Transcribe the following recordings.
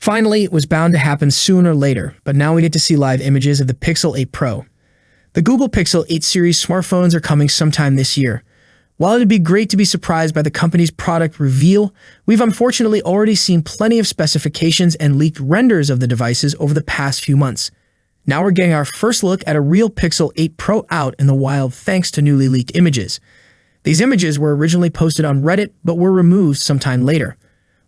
Finally, it was bound to happen sooner or later, but now we get to see live images of the Pixel 8 Pro. The Google Pixel 8 series smartphones are coming sometime this year. While it'd be great to be surprised by the company's product reveal, we've unfortunately already seen plenty of specifications and leaked renders of the devices over the past few months. Now we're getting our first look at a real Pixel 8 Pro out in the wild thanks to newly leaked images. These images were originally posted on Reddit, but were removed sometime later.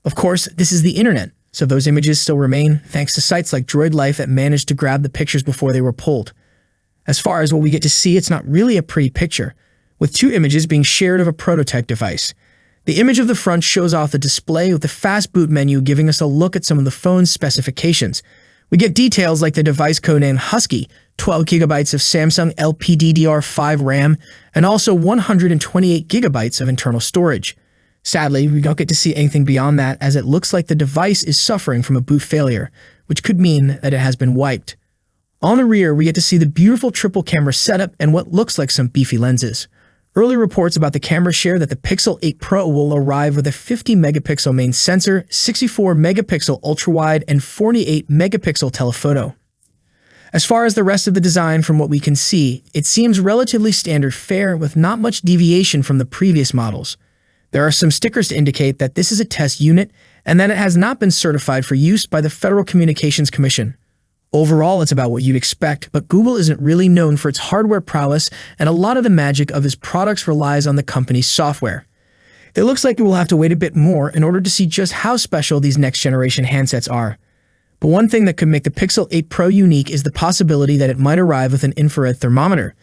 Of course, this is the internet, so those images still remain thanks to sites like Droid Life that managed to grab the pictures before they were pulled. As far as what we get to see, it's not really a pretty picture, with two images being shared of a prototype device. The image of the front shows off the display with the fast boot menu giving us a look at some of the phone's specifications. We get details like the device codenamed Husky, 12 gigabytes of Samsung LPDDR5 RAM, and also 128 gigabytes of internal storage. Sadly, we don't get to see anything beyond that, as it looks like the device is suffering from a boot failure, which could mean that it has been wiped. On the rear, we get to see the beautiful triple camera setup and what looks like some beefy lenses. Early reports about the camera share that the Pixel 8 Pro will arrive with a 50-megapixel main sensor, 64-megapixel ultra-wide, and 48-megapixel telephoto. As far as the rest of the design from what we can see, it seems relatively standard fare with not much deviation from the previous models. There are some stickers to indicate that this is a test unit and that it has not been certified for use by the Federal Communications Commission. Overall, it's about what you'd expect, but Google isn't really known for its hardware prowess, and a lot of the magic of its products relies on the company's software. It looks like we will have to wait a bit more in order to see just how special these next-generation handsets are. But one thing that could make the Pixel 8 Pro unique is the possibility that it might arrive with an infrared thermometer.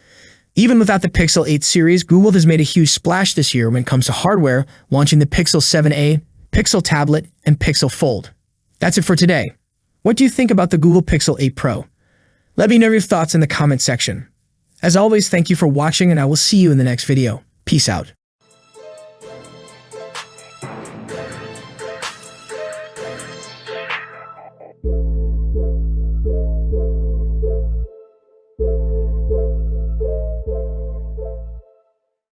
Even without the Pixel 8 series, Google has made a huge splash this year when it comes to hardware, launching the Pixel 7a, Pixel Tablet, and Pixel Fold. That's it for today. What do you think about the Google Pixel 8 Pro? Let me know your thoughts in the comment section. As always, thank you for watching, and I will see you in the next video. Peace out.